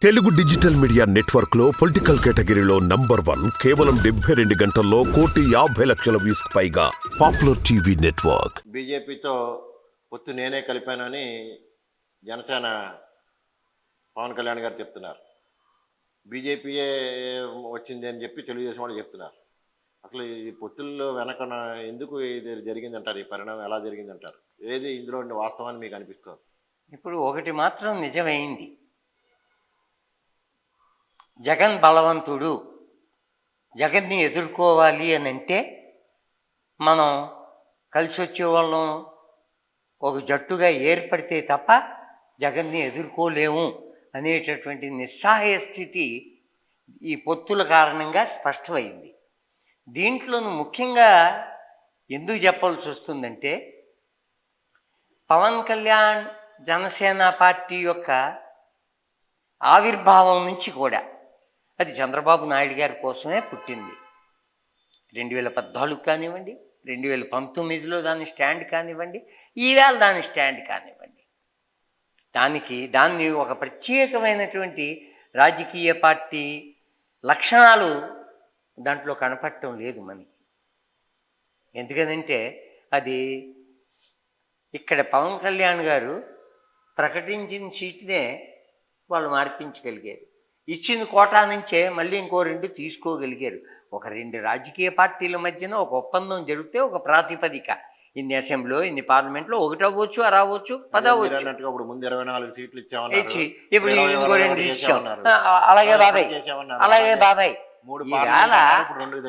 Telugu digital media network లో political కేటగిరీలో number 1 కేవలం 72 గంటల్లో 1,50,00,000 వ్యూస్ పైగా పాపులర్ టీవీ నెట్వర్క్. బీజేపీతో పొత్తు నేనే కలిపానని జనసేన పవన్ కళ్యాణ్ గారు చెప్తున్నారు. బీజేపీయే వచ్చింది అని చెప్పి తెలుగుదేశం వాళ్ళు చెప్తున్నారు. అసలు ఈ పొత్తుల్లో వెనకన ఎందుకు ఇది జరిగిందంటారు? ఈ పరిణామం ఎలా జరిగిందంటారు? ఏది ఇందులో ఉండే వాస్తవాన్ని మీకు అనిపిస్తుంది? ఇప్పుడు ఒకటి మాత్రం నిజమైంది, జగన్ బలవంతుడు. జగన్ని ఎదుర్కోవాలి అని అంటే మనం కలిసి వచ్చేవాళ్ళం ఒక జట్టుగా ఏర్పడితే తప్ప జగన్ని ఎదుర్కోలేము అనేటటువంటి నిస్సహాయ స్థితి ఈ పొత్తుల కారణంగా స్పష్టమైంది. దీంట్లోనూ ముఖ్యంగా ఎందుకు చెప్పాల్సి వస్తుందంటే, పవన్ కళ్యాణ్ జనసేన పార్టీ యొక్క ఆవిర్భావం నుంచి కూడా అది చంద్రబాబు నాయుడు గారి కోసమే పుట్టింది. 2014 కానివ్వండి, 2019లో దాని స్టాండ్ కానివ్వండి, ఈవేళ దాని స్టాండ్ కానివ్వండి, దాన్ని ఒక ప్రత్యేకమైనటువంటి రాజకీయ పార్టీ లక్షణాలు దాంట్లో కనపడటం లేదు మనకి. ఎందుకనంటే అది ఇక్కడ పవన్ కళ్యాణ్ గారు ప్రకటించిన సీటునే వాళ్ళు మార్పించగలిగారు. ఇచ్చిన కోటా నుంచే మళ్ళీ ఇంకో 2 తీసుకోగలిగారు. ఒక 2 రాజకీయ పార్టీల మధ్యన ఒక ఒప్పందం జరిగితే ఒక ప్రాతిపదిక, ఇన్ని అసెంబ్లీలో ఇన్ని పార్లమెంట్లో 1 అవ్వచ్చు, 6 అవ్వచ్చు, 10 అవ్వచ్చు. ఇప్పుడు ముందు 24 సీట్లు ఇచ్చి ఇచ్చామన్నారు, ఇప్పుడు ఇంకో 2 ఇచ్చాం. అలాగే బాబాయ్, అలాగే బాబాయ్, ఇవాళ 2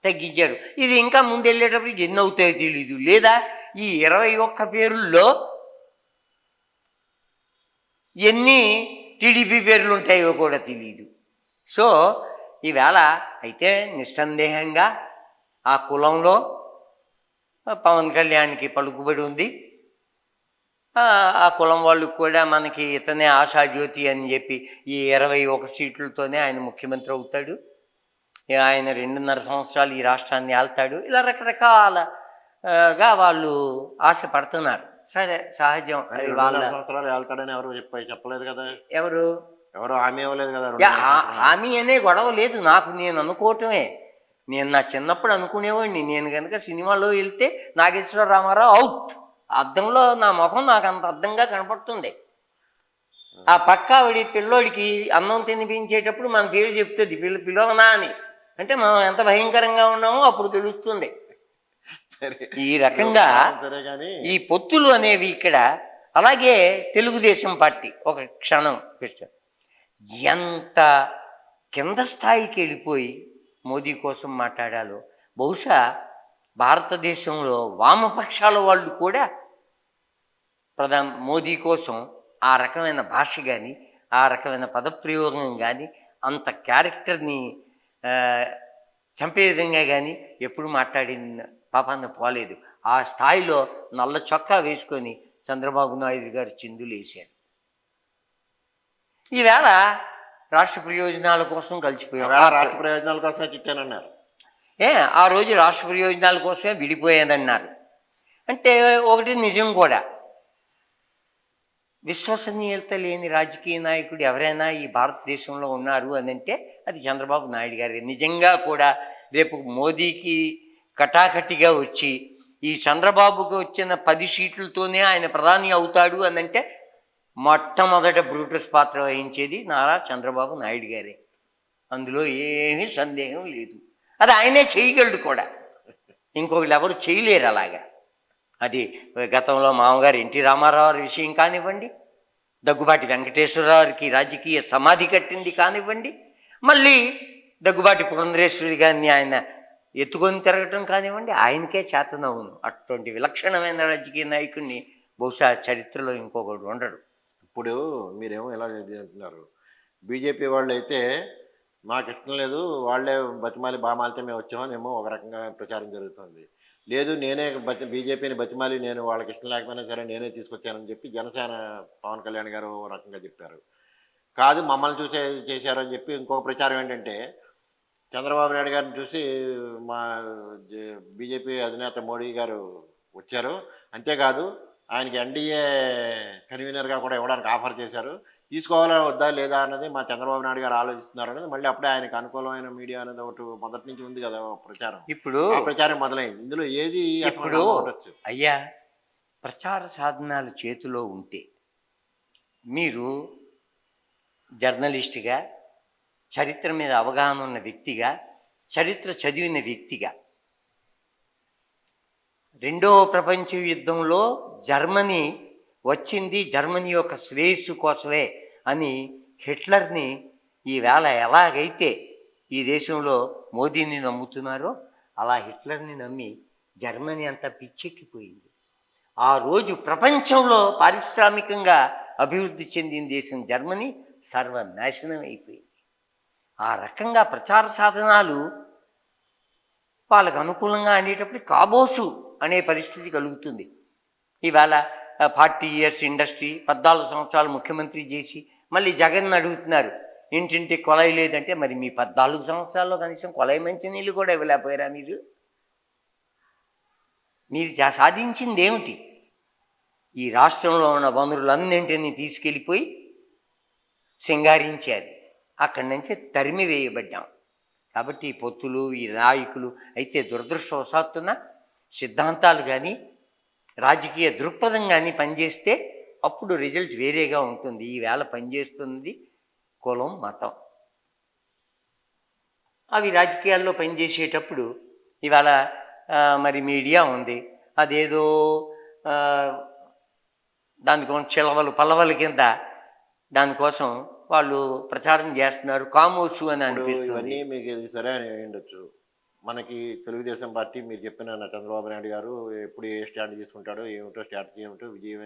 తగ్గించారు. ఇది ఇంకా ముందు వెళ్ళేటప్పుడు ఇది ఎన్ని అవుతాయో తెలీదు. లేదా ఈ 21 పేరుల్లో ఎన్ని టీడీపీ పేర్లు ఉంటాయో కూడా తెలియదు. సో ఈవేళ అయితే నిస్సందేహంగా ఆ కులంలో పవన్ కళ్యాణ్కి పలుకుబడి ఉంది. ఆ కులం వాళ్ళు కూడా మనకి ఇతనే ఆశాజ్యోతి అని చెప్పి ఈ 21 సీట్లతోనే ఆయన ముఖ్యమంత్రి అవుతాడు, ఆయన 2.5 సంవత్సరాలు ఈ రాష్ట్రాన్ని ఆళ్తాడు, ఇలా రకరకాలగా వాళ్ళు ఆశపడుతున్నారు. సరే, సహజం. అది వాళ్ళ సంవత్సరాలు వెళ్తాడని ఎవరు చెప్పలేదు కదా. ఎవరు హామీ ఇవ్వలేదు కదా. హామీ అనే గొడవ లేదు నాకు, నేను అనుకోవటమే. నేను నా చిన్నప్పుడు అనుకునేవాడిని, నేను కనుక సినిమాలో వెళ్తే నాగేశ్వర రామారావు అవుట్, అద్దంలో నా ముఖం నాకు అంత అద్దంగా కనపడుతుంది. ఆ పక్క ఆవిడ పిల్లోడికి అన్నం తినిపించేటప్పుడు మన పేరు చెప్తుంది, పిలవనా అని. అంటే మనం ఎంత భయంకరంగా ఉన్నామో అప్పుడు తెలుస్తుంది. ఈ రకంగా ఈ పొత్తులు అనేవి ఇక్కడ. అలాగే తెలుగుదేశం పార్టీ ఒక క్షణం ఎంత కింద స్థాయికి వెళ్ళిపోయి మోదీ కోసం మాట్లాడాలో. బహుశా భారతదేశంలో వామపక్షాల వాళ్ళు కూడా మోదీ కోసం ఆ రకమైన భాష కానీ, ఆ రకమైన పదప్రయోగం కానీ, అంత క్యారెక్టర్ని చంపే విధంగా కానీ ఎప్పుడు మాట్లాడిన పాపాన్ని పోలేదు. ఆ స్థాయిలో నల్ల చొక్కా వేసుకొని చంద్రబాబు నాయుడు గారు చిందులు వేశారు. ఈవేళ రాష్ట్ర ప్రయోజనాల కోసం కలిసిపోయాం. రాష్ట్ర ప్రయోజనాల కోసమే చిట్టానన్నారు. ఆ రోజు రాష్ట్ర ప్రయోజనాల కోసమే విడిపోయేదన్నారు. అంటే ఒకటి నిజం కూడా, విశ్వసనీయత లేని రాజకీయ నాయకుడు ఎవరైనా ఈ భారతదేశంలో ఉన్నారు అని అంటే అది చంద్రబాబు నాయుడు గారు. నిజంగా కూడా రేపు మోదీకి కటాకటిగా వచ్చి ఈ చంద్రబాబుకి వచ్చిన 10 సీట్లతోనే ఆయన ప్రధాని అవుతాడు అని అంటే మొట్టమొదట బ్రూటస్ పాత్ర వహించేది నారా చంద్రబాబు నాయుడు గారే. అందులో ఏమీ సందేహం లేదు. అది ఆయనే చేయగలడు కూడా, ఇంకొకళ్ళు ఎవరు చేయలేరు అలాగా. అది గతంలో మామగారు ఎన్టీ రామారావు విషయం కానివ్వండి, దగ్గుబాటి వెంకటేశ్వరరావుకి రాజకీయ సమాధి కట్టింది కానివ్వండి, మళ్ళీ దగ్గుబాటి పురంధరేశ్వరి గారిని ఆయన ఎత్తుకొని తిరగటం కానివ్వండి, ఆయనకే చేతనవును. అటువంటి విలక్షణమైన రాజకీయ నాయకుడిని బహుశా చరిత్రలో ఇంకొకడు ఉండడు. ఇప్పుడు మీరేమో ఎలా అంటున్నారు, బీజేపీ వాళ్ళు అయితే మాకు ఇష్టం లేదు, వాళ్ళే బతిమాలి బామాలితే మేము వచ్చామనేమో ఒక రకంగా ప్రచారం జరుగుతుంది. లేదు, నేనే బీజేపీని బతిమాలి నేను వాళ్ళకి ఇష్టం లేకపోయినా సరే నేనే తీసుకొచ్చానని చెప్పి జనసేన పవన్ కళ్యాణ్ గారు ఒక రకంగా చెప్పారు. కాదు, మమ్మల్ని చూసే చేశారని చెప్పి ఇంకొక ప్రచారం ఏంటంటే, చంద్రబాబు నాయుడు గారిని చూసి మా బీజేపీ అధినేత మోడీ గారు వచ్చారు, అంతేకాదు ఆయనకి ఎన్డీఏ కన్వీనర్గా కూడా ఇవ్వడానికి ఆఫర్ చేశారు, తీసుకోవాలా వద్దా లేదా అన్నది మా చంద్రబాబు నాయుడు గారు ఆలోచిస్తున్నారు అనేది మళ్ళీ అప్పుడే ఆయనకు అనుకూలమైన మీడియా అనేది ఒకటి మొదటి నుంచి ఉంది కదా ప్రచారం. ఇప్పుడు ఆ ప్రచారం మొదలైంది. ఇందులో ఏది అసలు ఇప్పుడు నమ్మబడొచ్చు? అయ్యా, ప్రచార సాధనాలు చేతిలో ఉంటే మీరు జర్నలిస్ట్గా, చరిత్ర మీద అవగాహన ఉన్న వ్యక్తిగా, చరిత్ర చదివిన వ్యక్తిగా, రెండవ ప్రపంచ యుద్ధంలో జర్మనీ వచ్చింది జర్మనీ యొక్క శ్రేయస్సు కోసమే అని హిట్లర్ని ఈవేళ ఎలాగైతే ఈ దేశంలో మోదీని నమ్ముతున్నారో అలా హిట్లర్ని నమ్మి జర్మనీ అంతా పిచ్చెక్కిపోయింది. ఆ రోజు ప్రపంచంలో పారిశ్రామికంగా అభివృద్ధి చెందిన దేశం జర్మనీ సర్వనాశనం అయిపోయింది. ఆ రకంగా ప్రచార సాధనాలు వాళ్ళకు అనుకూలంగా అనేటప్పుడు కాబోసు అనే పరిస్థితి కలుగుతుంది. ఇవాళ 40 years ఇండస్ట్రీ, 14 సంవత్సరాలు ముఖ్యమంత్రి చేసి మళ్ళీ జగన్ అడుగుతున్నారు ఇంటింటి కొలాయి లేదంటే, మరి మీ 14 సంవత్సరాల్లో కనీసం కొలాయి మంచినీళ్ళు కూడా ఇవ్వలేకపోయారా మీరు? మీరు సాధించింది ఏమిటి? ఈ రాష్ట్రంలో ఉన్న వనరులన్నింటినీ తీసుకెళ్ళిపోయి సింగారించారు. అక్కడి నుంచి తరిమి వేయబడ్డాం. కాబట్టి ఈ పొత్తులు, ఈ నాయకులు అయితే దురదృష్టవశాత్తున సిద్ధాంతాలు కానీ రాజకీయ దృక్పథం కానీ పనిచేస్తే అప్పుడు రిజల్ట్ వేరేగా ఉంటుంది. ఈవేళ పనిచేస్తుంది కులం, మతం. అవి రాజకీయాల్లో పనిచేసేటప్పుడు ఇవాళ మరి మీడియా ఉంది, అదేదో దానికోసం చిలవలు పల్లవల కింద దానికోసం వాళ్ళు ప్రచారం చేస్తున్నారు, కామోసు అని అనిపిస్తుంది. ఇవన్నీ మీకు ఇది సరే అని ఉండొచ్చు. మనకి తెలుగుదేశం పార్టీ మీరు చెప్పిన చంద్రబాబు నాయుడు గారు ఎప్పుడు ఏ స్టాండ్ తీసుకుంటాడో ఏమిటో, స్ట్రాటజీ ఏమిటో, విజయం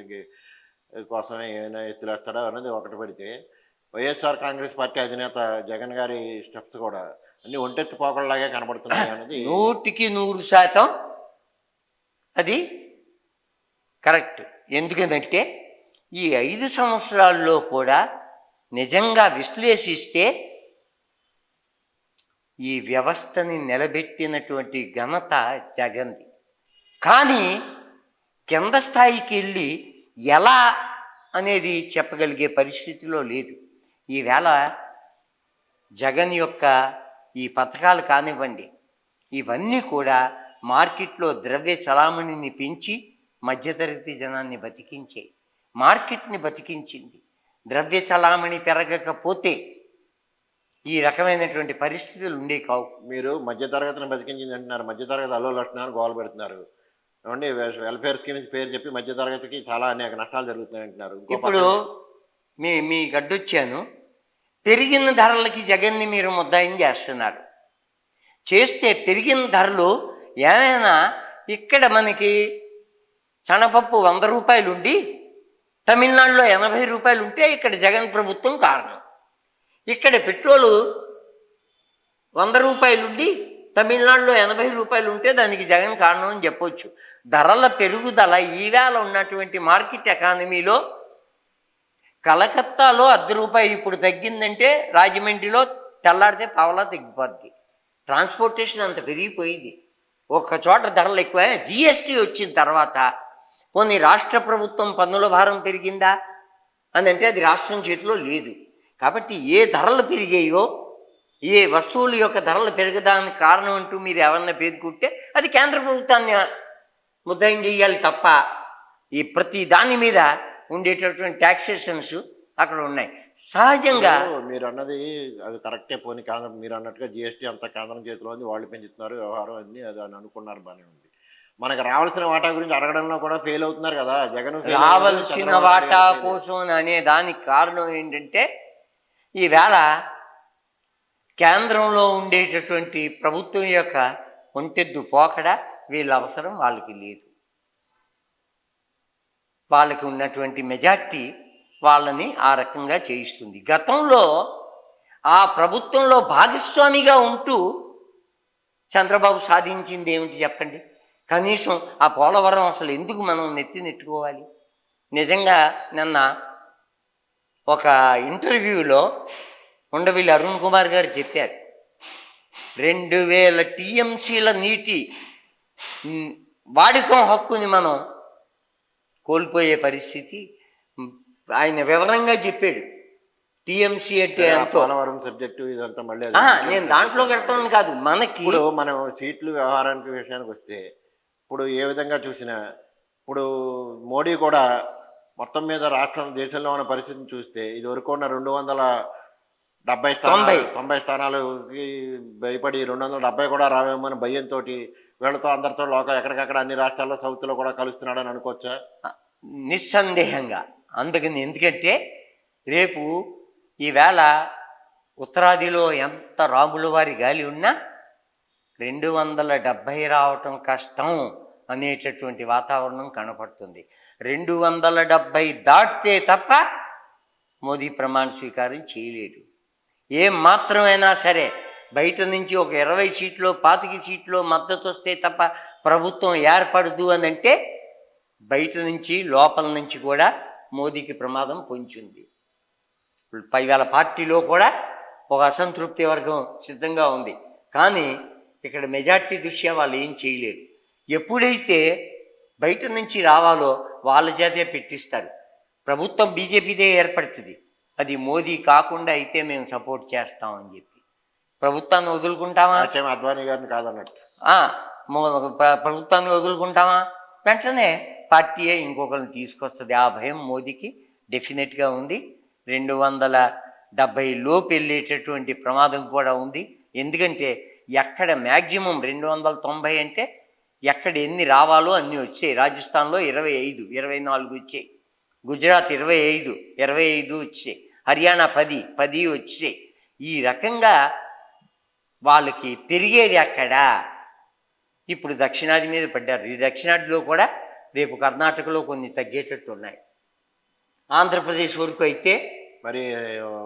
కోసమే ఏమైనా ఎత్తులేస్తాడో అన్నది ఒకటి పెడితే, వైఎస్ఆర్ కాంగ్రెస్ పార్టీ అధినేత జగన్ గారి స్టెప్స్ కూడా అన్ని ఒంటెత్తు పోకళ్ళలాగే కనబడుతున్నాయి అన్నది 100% అది కరెక్ట్. ఎందుకంటే ఈ 5 సంవత్సరాల్లో కూడా నిజంగా విశ్లేషిస్తే ఈ వ్యవస్థని నిలబెట్టినటువంటి ఘనత జగన్ది. కానీ కింద స్థాయికి వెళ్ళి ఎలా అనేది చెప్పగలిగే పరిస్థితిలో లేదు. ఈవేళ జగన్ యొక్క ఈ పథకాలు కానివ్వండి, ఇవన్నీ కూడా మార్కెట్లో ద్రవ్య చలామణిని పెంచి మధ్యతరగతి జనాన్ని బతికించే, మార్కెట్ని బతికించింది. ద్రవ్య చలామణి పెరగకపోతే ఈ రకమైనటువంటి పరిస్థితులు ఉండే కావు. మీరు మధ్యతరగతిని బతికించింది అంటున్నారు, మధ్యతరగతి అల్లులు వస్తున్నారు, గోలు పెడుతున్నారు. ఏమండి, వెల్ఫేర్ స్కీమ్స్ పేరు చెప్పి మధ్యతరగతికి చాలా అనేక నష్టాలు జరుగుతున్నాయి అంటున్నారు. ఇప్పుడు మీ గడ్డొచ్చాను, పెరిగిన ధరలకి జగన్ని మీరు ముద్దాయిని చేస్తున్నారు. చేస్తే పెరిగిన ధరలు ఏమైనా ఇక్కడ మనకి శనగపప్పు 100 రూపాయలు ఉండి తమిళనాడులో 80 రూపాయలు ఉంటే ఇక్కడ జగన్ ప్రభుత్వం కారణం. ఇక్కడ పెట్రోలు 100 రూపాయలు ఉండి తమిళనాడులో 80 రూపాయలు ఉంటే దానికి జగన్ కారణం అని చెప్పొచ్చు. ధరల పెరుగుదల ఈవేళ ఉన్నటువంటి మార్కెట్ ఎకానమీలో కలకత్తాలో ₹1 ఇప్పుడు తగ్గిందంటే రాజమండ్రిలో తెల్లారితే పావలా తగ్గిపోద్ది. ట్రాన్స్పోర్టేషన్ అంత పెరిగిపోయింది. ఒక్క చోట ధరలు ఎక్కువ. జిఎస్టీ వచ్చిన తర్వాత పోనీ రాష్ట్ర ప్రభుత్వం పన్నుల భారం పెరిగిందా అని అంటే అది రాష్ట్రం చేతిలో లేదు. కాబట్టి ఏ ధరలు పెరిగాయో, ఏ వస్తువుల యొక్క ధరలు పెరగడానికి కారణం అంటూ మీరు ఎవరన్నా పేర్కొంటే అది కేంద్ర ప్రభుత్వాన్ని ముద్దాయిం చేయాలి తప్ప ఈ ప్రతి దాని మీద ఉండేటటువంటి ట్యాక్సేషన్స్ అక్కడ ఉన్నాయి. సహజంగా మీరు అన్నది అది కరెక్టే. పోనీ కేంద్రం మీరు అన్నట్టుగా జిఎస్టీ అంతా కేంద్రం చేతిలో ఉంది, వాళ్ళు పెంచుతున్నారు వ్యవహారం అన్ని, అది అని అనుకున్నారు, బాగానే ఉంది. మనకు రావాల్సిన వాటా గురించి అడగడంలో కూడా ఫెయిల్ అవుతున్నారు కదా జగన్. రావాల్సిన వాటా కోసం అనే దానికి కారణం ఏంటంటే ఈవేళ కేంద్రంలో ఉండేటటువంటి ప్రభుత్వం యొక్క ఒంటెద్దు పోకడ వీళ్ళ అవసరం వాళ్ళకి లేదు. వాళ్ళకి ఉన్నటువంటి మెజార్టీ వాళ్ళని ఆ రకంగా చేయిస్తుంది. గతంలో ఆ ప్రభుత్వంలో భాగస్వామిగా ఉంటూ చంద్రబాబు సాధించింది ఏమిటి చెప్పండి? కనీసం ఆ పోలవరం అసలు ఎందుకు మనం నెట్టుకోవాలి? నిజంగా నిన్న ఒక ఇంటర్వ్యూలో ఉండవిల్లి అరుణ్ కుమార్ గారు చెప్పారు, 2000 టీఎంసీల నీటి వాడకం హక్కుని మనం కోల్పోయే పరిస్థితి ఆయన వివరంగా చెప్పాడు. టీఎంసీ అంటే సరే, ఆ ఎంతో. పోలవరం సబ్జెక్టు ఇదంతా మళ్ళీ అది నేను దాంట్లో పెడతాను కాదు, మనకి ఇప్పుడు మనం సీట్లు వ్యవహారానికి విషయానికి వస్తే ఇప్పుడు ఏ విధంగా చూసినా ఇప్పుడు మోడీ కూడా మొత్తం మీద రాష్ట్రం దేశంలో ఉన్న పరిస్థితిని చూస్తే ఇది వరకు ఉన్న 270 స్థానాలు 90 90 స్థానాలకి భయపడి 270 కూడా రావేమో అని భయంతో వీళ్ళతో అందరితో ఎక్కడికక్కడ అన్ని రాష్ట్రాల్లో సౌత్లో కూడా కలుస్తున్నాడని అనుకోవచ్చా? నిస్సందేహంగా. అందుకని ఎందుకంటే రేపు ఈవేళ ఉత్తరాదిలో ఎంత రాముల వారి గాలి ఉన్నా 270 రావటం కష్టం అనేటటువంటి వాతావరణం కనపడుతుంది. 270 దాటితే తప్ప మోదీ ప్రమాణ స్వీకారం చేయలేడు. ఏం మాత్రమైనా సరే బయట నుంచి ఒక 20 సీట్లో 25 సీట్లో మద్దతు వస్తే తప్ప ప్రభుత్వం ఏర్పడదు అని అంటే బయట నుంచి లోపల నుంచి కూడా మోదీకి ప్రమాదం పొంచుంది. పైవేళ పార్టీలో కూడా ఒక అసంతృప్తి వర్గం సిద్ధంగా ఉంది. కానీ ఇక్కడ మెజార్టీ దృష్ట్యా వాళ్ళు ఏం చేయలేరు. ఎప్పుడైతే బయట నుంచి రావాలో వాళ్ళ చేతే పెట్టిస్తారు. ప్రభుత్వం బీజేపీదే ఏర్పడుతుంది, అది మోదీ కాకుండా అయితే మేము సపోర్ట్ చేస్తామని చెప్పి ప్రభుత్వాన్ని వదులుకుంటామా? అద్వానీ గారిని కాదన్నట్టు ప్రభుత్వాన్ని వదులుకుంటామా? వెంటనే పార్టీయే ఇంకొకరిని తీసుకొస్తుంది. ఆ భయం మోదీకి డెఫినెట్గా ఉంది. 270 లోపు వెళ్ళేటటువంటి ప్రమాదం కూడా ఉంది. ఎందుకంటే ఎక్కడ మ్యాక్సిమం 290 అంటే ఎక్కడ ఎన్ని రావాలో అన్నీ వచ్చాయి. రాజస్థాన్లో 25, 24 వచ్చాయి. గుజరాత్ 25, 25 వచ్చాయి. హర్యానా 10 వచ్చాయి. ఈ రకంగా వాళ్ళకి పెరిగేది అక్కడ. ఇప్పుడు దక్షిణాది మీద పడ్డారు. ఈ దక్షిణాదిలో కూడా రేపు కర్ణాటకలో కొన్ని తగ్గేటట్టు ఉన్నాయి. ఆంధ్రప్రదేశ్ వరకు అయితే మరి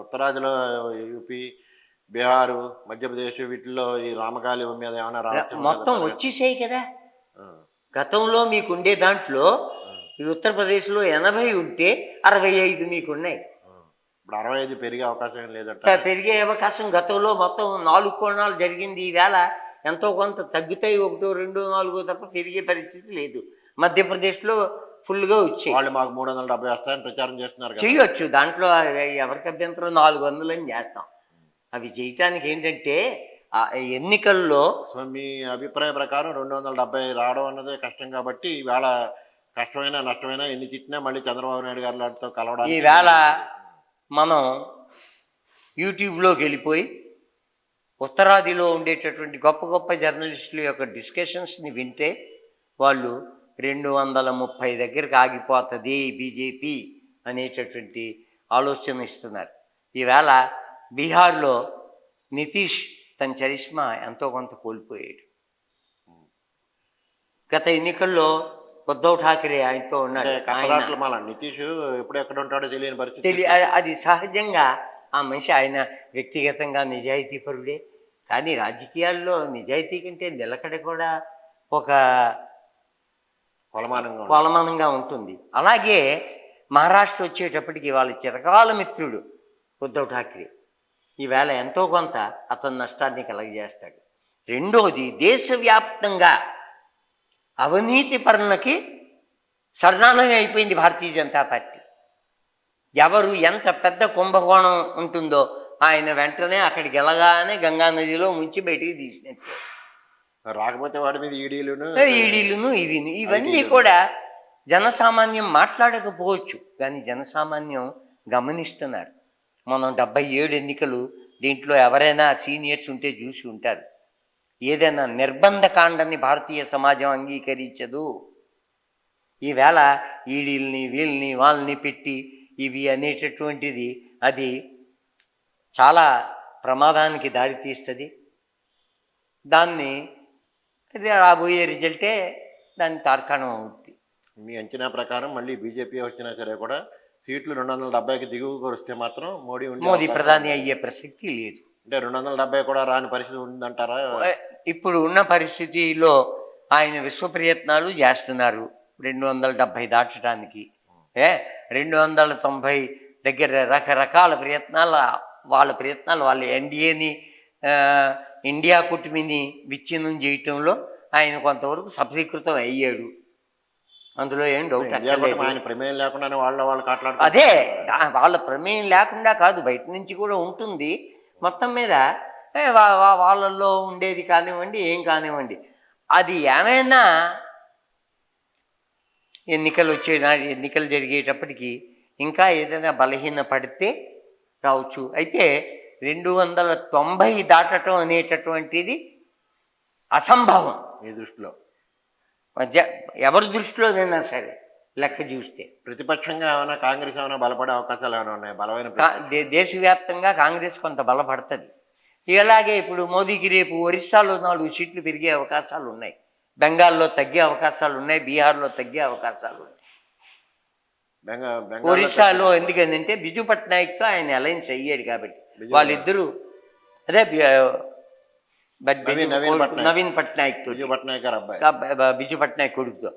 ఉత్తరాదిలో యూపీ, బీహారు, మధ్యప్రదేశ్ వీటిల్లో ఈ రామకాలి మీద ఏమైనా రావచ్చు? మొత్తం వచ్చేసాయి కదా. గతంలో మీకుండే దాంట్లో ఈ ఉత్తరప్రదేశ్లో 80 ఉంటే 65 మీకున్నాయి. ఇప్పుడు 65 పెరిగే అవకాశం లేదంట. పెరిగే అవకాశం గతంలో మొత్తం 4 కోణాలు జరిగింది. ఈవేళ ఎంతో కొంత తగ్గుతాయి, 1, 2, 4 తప్ప పెరిగే పరిస్థితి లేదు. మధ్యప్రదేశ్లో ఫుల్గా వచ్చాయి. వాళ్ళు మాకు 370 వస్తాయని ప్రచారం చేస్తున్నారు. చేయొచ్చు, దాంట్లో ఎవరికి అభ్యంతరం 400 అని చేస్తాం. అవి చేయటానికి ఏంటంటే ఎన్నికల్లో సో మీ అభిప్రాయ ప్రకారం 270 రావడం అన్నదే కష్టం కాబట్టి ఈవేళ కష్టమైనా నష్టమైనా ఎన్ని తిట్టినా మళ్ళీ చంద్రబాబు నాయుడు గారితో కలవడానికి ఈవేళ మనం యూట్యూబ్లోకి వెళ్ళిపోయి ఉత్తరాదిలో ఉండేటటువంటి గొప్ప గొప్ప జర్నలిస్టుల యొక్క డిస్కషన్స్ని వింటే వాళ్ళు 230 దగ్గరికి ఆగిపోతుంది బీజేపీ అనేటటువంటి ఆలోచన ఇస్తున్నారు. ఈవేళ బీహార్లో నితీష్ తన చరిష్మా ఎంతో కొంత కోల్పోయాడు. గత ఎన్నికల్లో ఉద్ధవ్ ఠాకరే ఆయనతో ఉన్నాడు. నితీష్ ఎప్పుడు ఎక్కడ ఉంటాడో తెలియని పరిస్థితి. అది సహజంగా ఆ మనిషి ఆయన వ్యక్తిగతంగా నిజాయితీపరుడే. కానీ రాజకీయాల్లో నిజాయితీ కంటే నిలకడ కూడా ఒక కొలమానంగా ఉంటుంది. అలాగే మహారాష్ట్ర వచ్చేటప్పటికి వాళ్ళ చిరకాల మిత్రుడు ఉద్ధవ్ ఠాకరే ఈవేళ ఎంతో కొంత అతని నష్టాన్ని కలగజేస్తాడు. రెండోది, దేశవ్యాప్తంగా అవినీతి పరులకి సర్దానం అయిపోయింది భారతీయ జనతా పార్టీ. ఎవరు ఎంత పెద్ద కుంభకోణం ఉంటుందో ఆయన వెంటనే అక్కడికి వెళ్ళగానే గంగా నదిలో ముంచి బయటికి తీసినట్టు. రాకపోతే వాడి మీద ఈడీలును ఇవన్నీ కూడా జనసామాన్యం మాట్లాడకపోవచ్చు, కానీ జనసామాన్యం గమనిస్తున్నారు. మనం 77 ఎన్నికలు, దీంట్లో ఎవరైనా సీనియర్స్ ఉంటే చూసి ఉంటారు. ఏదైనా నిర్బంధకాండని భారతీయ సమాజం అంగీకరించదు. ఈవేళ ఈడీల్ని వీళ్ళని వాళ్ళని పెట్టి ఇవి అనేటటువంటిది అది చాలా ప్రమాదానికి దారితీస్తుంది. దాన్ని రాబోయే రిజల్టే దాని తార్కాణం అవుతుంది. మీ అంచనా ప్రకారం మళ్ళీ బీజేపీ వచ్చినా సరే కూడా సీట్లు 270కి దిగువకు వస్తే మాత్రం మోడీ ప్రధాని అయ్యే ప్రసక్తి లేదు. అంటే 270 కూడా రాని పరిస్థితి ఉందంటారా? ఇప్పుడు ఉన్న పరిస్థితిలో ఆయన విశ్వ ప్రయత్నాలు చేస్తున్నారు 270 దాటడానికి. 290 దగ్గర రకరకాల ప్రయత్నాలు, వాళ్ళ ఎన్డీఏని ఇండియా కూటమిని విచ్ఛిన్నం చేయటంలో ఆయన కొంతవరకు సఫలీకృతం అయ్యాడు. అందులో ఏం డౌట్ ఇండియా అక్కర్లేదు. ఆయన ప్రమేయం లేకుండానే వాళ్ళు కాట్లాడుకో. అదే వాళ్ళ ప్రమేయం లేకుండా కాదు, బయట నుంచి కూడా ఉంటుంది. మొత్తం మీద వాళ్ళల్లో ఉండేది కానివ్వండి, ఏం కానివ్వండి, అది ఏమైనా ఎన్నికలు జరిగేటప్పటికి ఇంకా ఏదైనా బలహీన పడితే రావచ్చు. అయితే 290 దాటడం అనేటటువంటిది అసంభవం మీ దృష్టిలో. ఎవరి దృష్టిలోనైనా సరే లెక్క చూస్తే. ప్రతిపక్షంగా ఏమైనా కాంగ్రెస్ ఏమైనా బలపడే అవకాశాలు ఏమైనా ఉన్నాయి? బలమైన దేశవ్యాప్తంగా కాంగ్రెస్ కొంత బలపడుతుంది. ఇలాగే ఇప్పుడు మోదీకి రేపు ఒరిస్సాలో 4 సీట్లు పెరిగే అవకాశాలు ఉన్నాయి, బెంగాల్లో తగ్గే అవకాశాలు ఉన్నాయి, బీహార్లో తగ్గే అవకాశాలు ఉన్నాయి. ఒరిస్సాలో ఎందుకంటే బిజు పట్నాయక్తో ఆయన అలయన్స్ అయ్యాడు కాబట్టి వాళ్ళిద్దరూ, అదే నవీన్ పట్నాయక్ తో, బిజు పట్నాయక్ కొడుకుతో,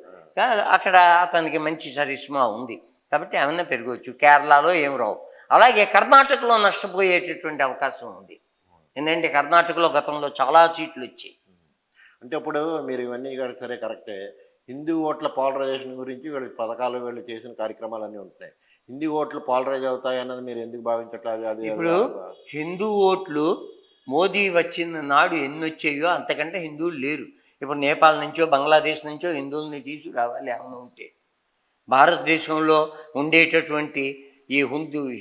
అక్కడ అతనికి మంచి చరిష్మా ఉంది కాబట్టి ఏమన్నా పెరగవచ్చు. కేరళలో ఏం రావు. అలాగే కర్ణాటకలో నష్టపోయేటటువంటి అవకాశం ఉంది. ఎందుకంటే కర్ణాటకలో గతంలో చాలా సీట్లు వచ్చాయి. అంటే ఇప్పుడు మీరు ఇవన్నీ సరే కరెక్టే. హిందూ ఓట్ల పాలరైజేషన్ గురించి వీళ్ళు పథకాలు వీళ్ళు చేసిన కార్యక్రమాలు అన్నీ ఉంటాయి. హిందూ ఓట్లు పాలరైజ్ అవుతాయి అన్నది మీరు ఎందుకు భావించట్లేదు? అది ఇప్పుడు హిందూ ఓట్లు మోదీ వచ్చిన నాడు ఎన్ని వచ్చాయో అంతకంటే హిందువులు లేరు. ఇప్పుడు నేపాల్ నుంచో బంగ్లాదేశ్ నుంచో హిందువుల్ని తీసుకురావాలి ఏమైనా ఉంటే. భారతదేశంలో ఉండేటటువంటి ఈ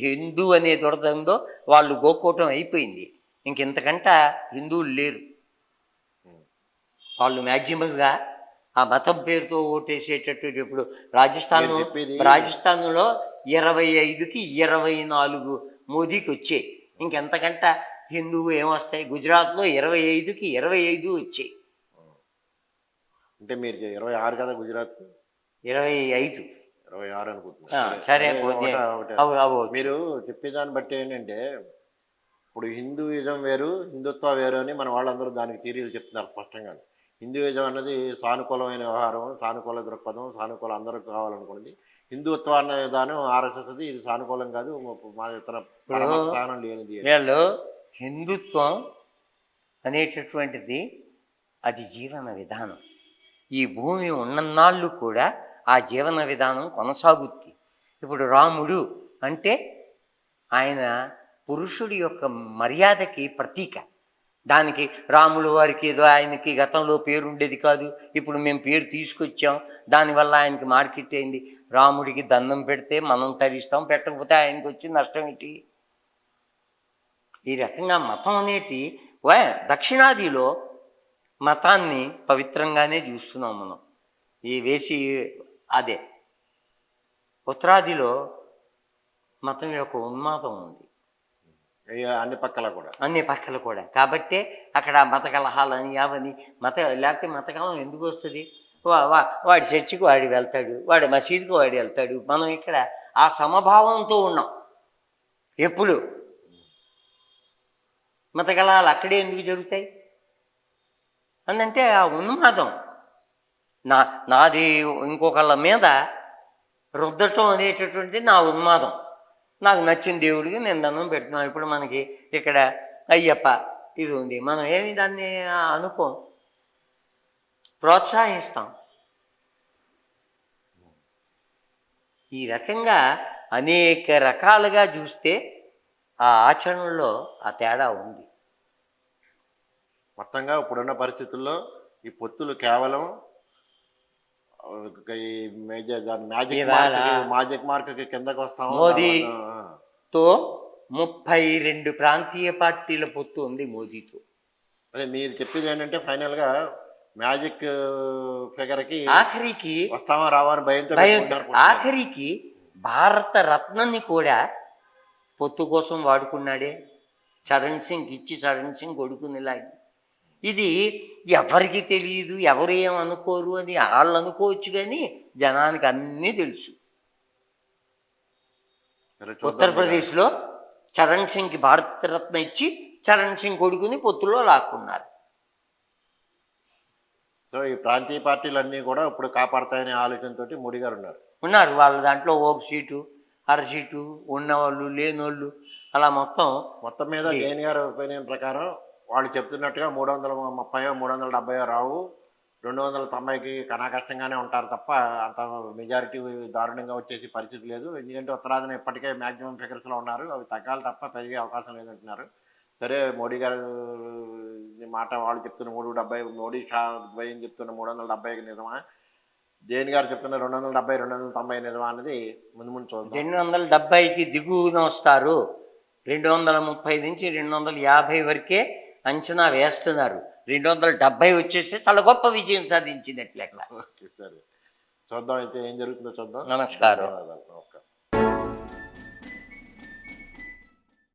హిందూ అనే దొరదందో వాళ్ళు గోకోవటం అయిపోయింది. ఇంకెంతకంట హిందువులు లేరు. వాళ్ళు మ్యాక్సిమంగా ఆ మతం పేరుతో ఓటేసేటట్టు. ఇప్పుడు రాజస్థాన్లో 25కి 24 మోదీకి వచ్చాయి. ఇంకెంతకంట హిందువు ఏమొస్తాయి? గుజరాత్లో 25కి 25 వచ్చాయి. అంటే మీరు 26 కదా, గుజరాత్ 25 26 అనుకుంటున్నారు. సరే, మీరు చెప్పేదాన్ని బట్టి ఏంటంటే ఇప్పుడు హిందూయిజం వేరు, హిందుత్వ వేరు అని మన వాళ్ళందరూ దానికి థియరీలు చెప్తున్నారు స్పష్టంగా. హిందూయిజం అన్నది సానుకూలమైన వ్యవహారం, సానుకూల దృక్పథం, సానుకూల అందరూ కావాలనుకున్నది. హిందుత్వం అనే విధానం ఆర్ఎస్ఎస్ అది, ఇది సానుకూలం కాదు, మా ఇతర స్థానం లేనిది. వీళ్ళు హిందుత్వం అనేటటువంటిది అది జీవన విధానం. ఈ భూమి ఉన్నన్నాళ్ళు కూడా ఆ జీవన విధానం కొనసాగుద్ది. ఇప్పుడు రాముడు అంటే ఆయన పురుషుడి యొక్క మర్యాదకి ప్రతీక. దానికి రాములు వారికి ఏదో ఆయనకి గతంలో పేరు ఉండేది కాదు, ఇప్పుడు మేము పేరు తీసుకొచ్చాం, దానివల్ల ఆయనకి మార్కెట్ అయింది. రాముడికి దండం పెడితే మనం తరిస్తాం, పెట్టకపోతే ఆయనకి వచ్చి నష్టం ఏంటి? ఈ రకంగా మతం అనేది దక్షిణాదిలో మతాన్ని పవిత్రంగానే చూస్తున్నాం మనం. అదే ఉత్తరాదిలో మతం యొక్క ఉన్మాదం ఉంది అన్ని పక్కల కూడా. కాబట్టే అక్కడ మత కలహాలని అవని లేకపోతే మతకలం ఎందుకు వస్తుంది? వాడి చర్చికి వాడి వెళ్తాడు, వాడి మసీదుకి వాడి వెళ్తాడు. మనం ఇక్కడ ఆ సమభావంతో ఉన్నాం. ఎప్పుడు మత కలహాలు అక్కడే ఎందుకు జరుగుతాయి అంటే ఆ ఉన్మాదం, నాది ఇంకొకళ్ళ మీద రుద్దటం అనేటటువంటిది నా ఉన్మాదం. నాకు నచ్చిన దేవుడికి నేను దండం పెడుతున్నాను. ఇప్పుడు మనకి ఇక్కడ అయ్యప్ప ఇది ఉంది, మనం ఏమి దాన్ని అనుకోం, ప్రోత్సహిస్తాం. ఈ రకంగా అనేక రకాలుగా చూస్తే ఆ ఆచరణలో ఆ తేడా ఉంది. మొత్తంగా ఇప్పుడున్న పరిస్థితుల్లో ఈ పొత్తులు కేవలం మ్యాజిక్ మార్క్ కిందకు వస్తాము. మోదీతో 32 ప్రాంతీయ పార్టీల పొత్తు ఉంది మోదీతో. అదే మీరు చెప్పేది ఏంటంటే ఫైనల్గా మ్యాజిక్ ఫిగర్కి ఆఖరికి వస్తామా రావా అని భయంతో, ఆఖరికి భారత రత్నాన్ని కూడా పొత్తు కోసం వాడుకున్నాడే. చరణ్ సింగ్ ఇచ్చి చరణ్ సింగ్ కొడుకునిలాగి. ఇది ఎవరికి తెలియదు, ఎవరు ఏమనుకోరు అని వాళ్ళు అనుకోవచ్చు, కానీ జనానికి అన్నీ తెలుసు. ఉత్తరప్రదేశ్లో చరణ్ సింగ్కి భారతరత్న ఇచ్చి చరణ్ సింగ్ కొడుకుని పొత్తులో లాక్కున్నారు. సో ఈ ప్రాంతీయ పార్టీలన్నీ కూడా ఇప్పుడు కాపాడతాయనే ఆలోచనతోటి మోడీ గారు ఉన్నారు. వాళ్ళ దాంట్లో ఒక సీటు అర సీటు ఉన్నవాళ్ళు లేనోళ్ళు అలా మొత్తం మీద జైన్ గారి ఒపీనియన్ ప్రకారం వాళ్ళు చెప్తున్నట్టుగా 330 370 రావు, 290కి కష్టంగానే ఉంటారు తప్ప అంత మెజారిటీ దారుణంగా వచ్చేసి పరిస్థితి లేదు. ఎందుకంటే ఉత్తరాదిన ఇప్పటికే మ్యాక్సిమం ఫిగర్స్లో ఉన్నారు, అవి తగ్గాలి తప్ప పెరిగే అవకాశం లేదంటున్నారు. సరే, మోడీ గారు మాట వాళ్ళు చెప్తున్న 370, మోడీ ద్వయం చెప్తున్న 370 నిజమా, జైన్ గారు చెప్తున్న 270, 290 నిజమా అన్నది ముందు ముందు చూద్దాం. 270కి దిగువన వస్తారు. 230 నుంచి 250 వరకే అంచనా వేస్తున్నారు. 270 వచ్చేస్తే చాలా గొప్ప విజయం సాధించినట్లు లెక్క. ఓకే, సరే చూద్దాం అయితే ఏం జరుగుతుందో చూద్దాం. నమస్కారం. ధన్యవాదాలు. నమస్కారం.